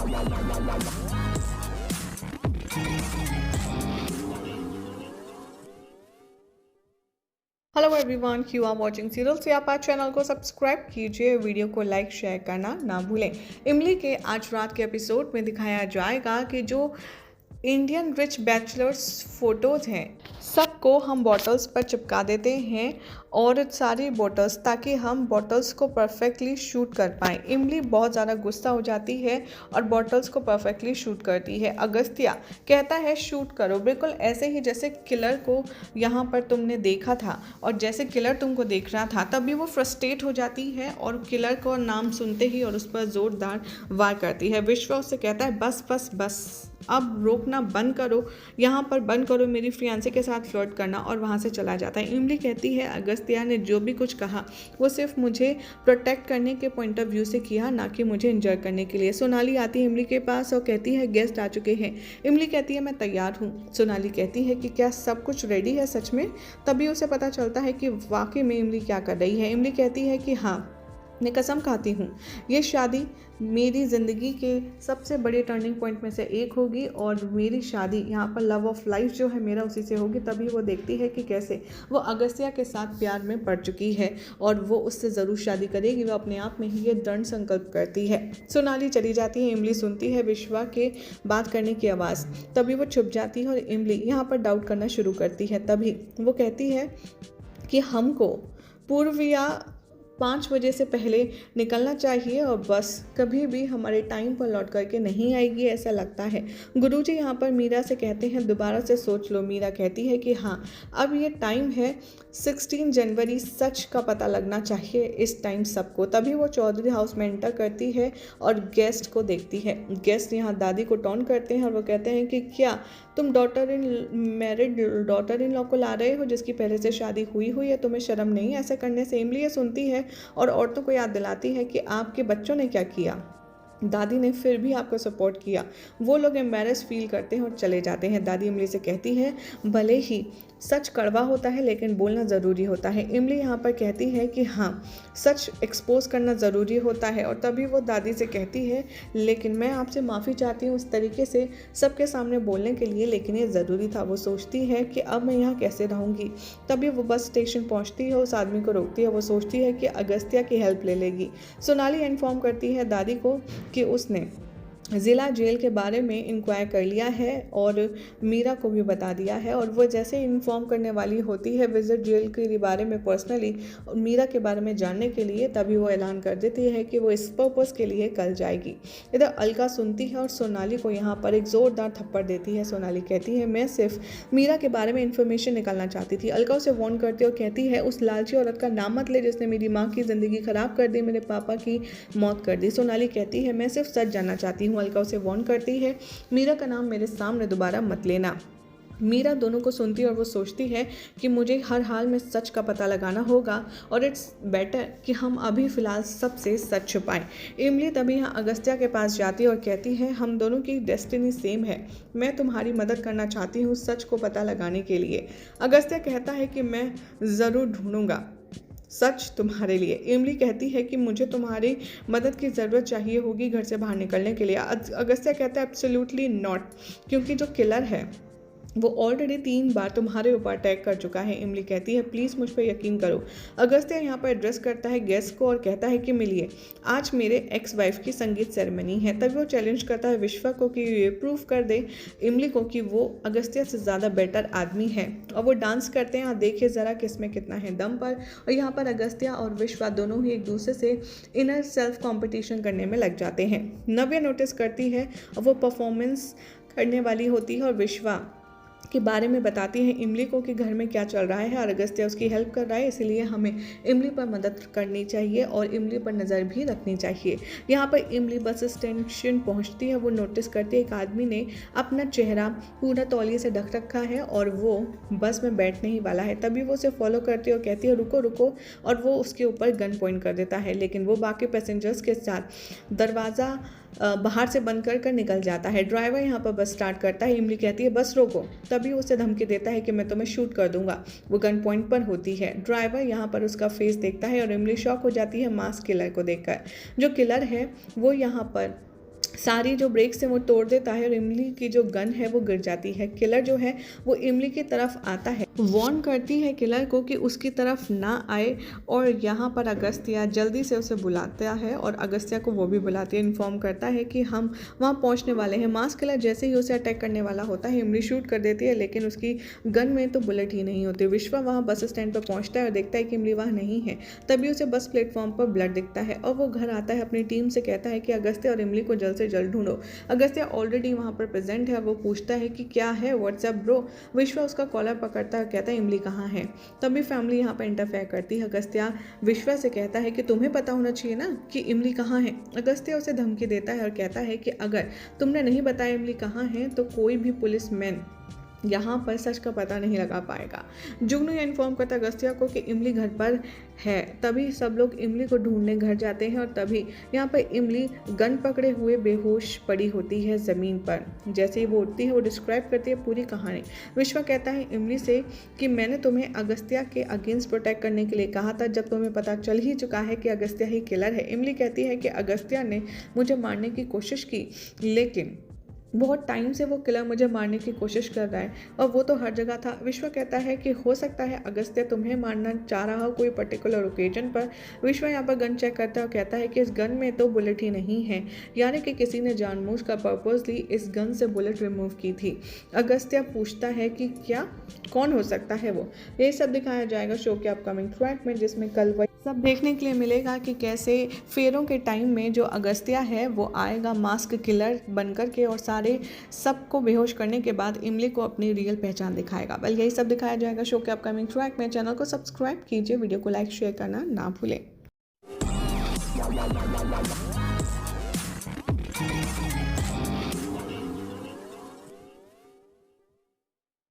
Hello everyone, you are watching serial से आप आज चैनल को सब्सक्राइब कीजिए, वीडियो को लाइक शेयर करना ना भूलें। इमली के आज रात के एपिसोड में दिखाया जाएगा कि जो इंडियन रिच बैचलर्स फोटोज़ हैं सबको हम बॉटल्स पर चिपका देते हैं और सारी बॉटल्स, ताकि हम बॉटल्स को परफेक्टली शूट कर पाएँ। इमली बहुत ज़्यादा गुस्सा हो जाती है और बॉटल्स को परफेक्टली शूट करती है। अगस्त्या कहता है शूट करो, बिल्कुल ऐसे ही जैसे किलर को यहाँ पर तुमने देखा था और जैसे किलर तुमको देख रहा था। तभी वो फ्रस्ट्रेट हो जाती है और किलर को नाम सुनते ही और उस पर ज़ोरदार वार करती है। विश्वा उससे कहता है बस बस बस, अब रोकना बंद करो, यहाँ पर बंद करो मेरी फियांसे के साथ फ्लर्ट करना, और वहाँ से चला जाता है। इमली कहती है अगस्त्या ने जो भी कुछ कहा वो सिर्फ मुझे प्रोटेक्ट करने के पॉइंट ऑफ व्यू से किया, ना कि मुझे इंजॉय करने के लिए। सोनाली आती है इमली के पास और कहती है गेस्ट आ चुके हैं। इमली कहती है मैं तैयार हूँ। सोनाली कहती है कि क्या सब कुछ रेडी है सच में? तभी उसे पता चलता है कि वाकई में इमली क्या कर रही है। इमली कहती है कि हाँ, मैं कसम खाती हूँ ये शादी मेरी ज़िंदगी के सबसे बड़े टर्निंग पॉइंट में से एक होगी और मेरी शादी यहाँ पर लव ऑफ लाइफ जो है मेरा उसी से होगी। तभी वो देखती है कि कैसे वो अगस्त्या के साथ प्यार में पड़ चुकी है और वो उससे ज़रूर शादी करेगी। वो अपने आप में ही ये दृढ़ संकल्प करती है। सोनाली चली जाती है। इमली सुनती है विश्वा के बात करने की आवाज़। तभी वो छुप जाती है और इमली यहाँ पर डाउट करना शुरू करती है। तभी वो कहती है कि हमको पूर्विया 5 बजे से पहले निकलना चाहिए और बस कभी भी हमारे टाइम पर लौट करके नहीं आएगी ऐसा लगता है। गुरुजी यहाँ पर मीरा से कहते हैं दोबारा से सोच लो। मीरा कहती है कि हाँ, अब ये टाइम है 16 जनवरी, सच का पता लगना चाहिए इस टाइम सबको। तभी वो चौधरी हाउस में एंटर करती है और गेस्ट को देखती है। गेस्ट यहाँ दादी को टॉन करते हैं और वो कहते हैं कि क्या तुम मैरिड डॉटर इन लॉ को ला रहे हो जिसकी पहले से शादी हुई है? तुम्हें शर्म नहीं ऐसे करने से? इमली ये सुनती है और औरतों को याद दिलाती है कि आपके बच्चों ने क्या किया, दादी ने फिर भी आपको सपोर्ट किया। वो लोग एम्बैरेस फील करते हैं और चले जाते हैं। दादी इमली से कहती है भले ही सच कड़वा होता है लेकिन बोलना ज़रूरी होता है। इमली यहाँ पर कहती है कि हाँ, सच एक्सपोज करना ज़रूरी होता है। और तभी वो दादी से कहती है लेकिन मैं आपसे माफ़ी चाहती हूँ उस तरीके से सबके सामने बोलने के लिए, लेकिन ये ज़रूरी था। वो सोचती है कि अब मैं यहाँ कैसे रहूँगी। तभी वो बस स्टेशन पहुँचती है, उस आदमी को रोकती है। वो सोचती है कि अगस्त्या की हेल्प ले लेगी। सोनाली इन्फॉर्म करती है दादी को कि उसने ज़िला जेल के बारे में इंक्वायर कर लिया है और मीरा को भी बता दिया है। और वो जैसे इन्फॉर्म करने वाली होती है विजिट जेल के बारे में पर्सनली और मीरा के बारे में जानने के लिए, तभी वो ऐलान कर देती है कि वो इस पर्पज़ के लिए कल जाएगी। इधर अलका सुनती है और सोनाली को यहाँ पर एक ज़ोरदार थप्पड़ देती है। सोनाली कहती है मैं सिर्फ मीरा के बारे में इन्फॉर्मेशन निकालना चाहती थी। अलका उसे वार्न करती है और कहती है उस लालची औरत का नाम मत ले जिसने मेरी माँ की ज़िंदगी ख़राब कर दी, मेरे पापा की मौत कर दी। सोनाली कहती है मैं सिर्फ सच जानना चाहती हूँ। अलका उसे वार्न करती है मीरा का नाम मेरे सामने दोबारा मत लेना। मीरा दोनों को सुनती है और वो सोचती है कि मुझे हर हाल में सच का पता लगाना होगा और इट्स बेटर कि हम अभी फ़िलहाल सबसे सच छुपाएं। इमली तभी यहाँ अगस्त्या के पास जाती है और कहती है हम दोनों की डेस्टिनी सेम है, मैं तुम्हारी मदद करना चाहती हूँ सच को पता लगाने के लिए। अगस्त्या कहता है कि मैं ज़रूर ढूंढूंगा सच तुम्हारे लिए। इमली कहती है कि मुझे तुम्हारी मदद की ज़रूरत चाहिए होगी घर से बाहर निकलने के लिए। अगस्त्या कहता है एब्सोल्युटली नॉट, क्योंकि जो किलर है वो ऑलरेडी 3 बार तुम्हारे ऊपर अटैक कर चुका है। इमली कहती है प्लीज़ मुझ पर यकीन करो। अगस्त्या यहाँ पर एड्रेस करता है गेस्ट को और कहता है कि मिलिए, आज मेरे एक्स वाइफ की संगीत सेरेमनी है। तभी वो चैलेंज करता है विश्वा को कि ये प्रूव कर दे इमली को कि वो अगस्त्या से ज़्यादा बेटर आदमी है। और वो डांस करते हैं और देखिए ज़रा किसमें कितना है दम पर। और यहाँ पर अगस्त्या और विश्वा दोनों ही एक दूसरे से इनर सेल्फ कॉम्पिटिशन करने में लग जाते हैं। नव्या नोटिस करती है और वो परफॉर्मेंस करने वाली होती है और विश्वा के बारे में बताती है इमली को कि घर में क्या चल रहा है और अगस्त्या उसकी हेल्प कर रहा है, इसलिए हमें इमली पर मदद करनी चाहिए और इमली पर नज़र भी रखनी चाहिए। यहाँ पर इमली बस स्टेशन पहुँचती है। वो नोटिस करती है एक आदमी ने अपना चेहरा पूरा तौलिए से ढक रखा है और वो बस में बैठने ही वाला है। तभी वो उसे फॉलो करती है और कहती है रुको रुको, और वो उसके ऊपर गन पॉइंट कर देता है, लेकिन वो बाकी पैसेंजर्स के साथ दरवाज़ा बाहर से बंद कर निकल जाता है। ड्राइवर यहाँ पर बस स्टार्ट करता है। इमली कहती है बस रोको। तभी उसे धमकी देता है कि मैं तुम्हें शूट कर दूंगा। वो गन पॉइंट पर होती है। ड्राइवर यहाँ पर उसका फेस देखता है और इमली शॉक हो जाती है मास्क किलर को देखकर। जो किलर है वो यहाँ पर सारी जो ब्रेक्स हैं वो तोड़ देता है और इमली की जो गन है वो गिर जाती है। किलर जो है वो इमली की तरफ आता है, वार्न करती है किलर को कि उसकी तरफ ना आए और यहाँ पर अगस्त्या जल्दी से उसे बुलाता है और अगस्त्या को वो भी बुलाती है, इन्फॉर्म करता है कि हम वहाँ पहुँचने वाले हैं। मास्क किलर जैसे ही उसे अटैक करने वाला होता है इमली शूट कर देती है, लेकिन उसकी गन में तो बुलेट ही नहीं होती। विश्वा वहाँ बस स्टैंड पर पहुँचता है और देखता है कि इमली वहाँ नहीं है। तभी उसे बस प्लेटफॉर्म पर ब्लड दिखता है और वो घर आता है, अपनी टीम से कहता है कि अगस्त्या और इमली को जल्द से जल्द ढूंढो। अगस्त्या ऑलरेडी वहाँ पर प्रेजेंट है और वो पूछता है कि क्या है, व्हाट्सएप ब्रो। विश्वा उसका कॉलर पकड़ता है, कहता है इमली कहाँ है। तभी फैमिली यहाँ पर इंटरफेयर करती है। अगस्त्या विश्वा से कहता है कि तुम्हें पता होना चाहिए ना कि इमली कहाँ है। अगस्त्या उसे धमकी देता है और कहता है कि अगर तुमने नहीं बताया इमली कहाँ है तो कोई भी पुलिसमैन यहाँ पर सच का पता नहीं लगा पाएगा। जुगनू यह इन्फॉर्म करता अगस्त्या को कि इमली घर पर है। तभी सब लोग इमली को ढूंढने घर जाते हैं और तभी यहाँ पर इमली गन पकड़े हुए बेहोश पड़ी होती है ज़मीन पर। जैसे ही वो उठती है वो डिस्क्राइब करती है पूरी कहानी। विश्वा कहता है इमली से कि मैंने तुम्हें अगस्त्या के अगेंस्ट प्रोटेक्ट करने के लिए कहा था, जब तुम्हें पता चल ही चुका है कि अगस्त्या ही किलर है। इमली कहती है कि अगस्त्या ने मुझे मारने की कोशिश की, लेकिन बहुत टाइम से वो किलर मुझे मारने की कोशिश कर रहा है और वो तो हर जगह था। विश्व कहता है कि हो सकता है अगस्त्या तुम्हें मारना चाह रहा हो कोई पर्टिकुलर ओकेजन पर। विश्व यहाँ पर गन चेक करता है और कहता है कि इस गन में तो बुलेट ही नहीं है, यानी कि किसी ने जानबूझ कर पर्पसली इस गन से बुलेट रिमूव की थी। अगस्त्या पूछता है कि क्या, कौन हो सकता है वो। ये सब दिखाया जाएगा शो के अपकमिंग ट्रैक में, जिसमें कल वही सब देखने के लिए मिलेगा कि कैसे फेरों के टाइम में जो अगस्त्या है वो आएगा मास्क किलर बनकर के और सारे सबको बेहोश करने के बाद इमली को अपनी रियल पहचान दिखाएगा। वेल यही सब दिखाया जाएगा शो के अपकमिंग ट्रैक में। चैनल को सब्सक्राइब कीजिए, वीडियो को लाइक शेयर करना ना भूलें।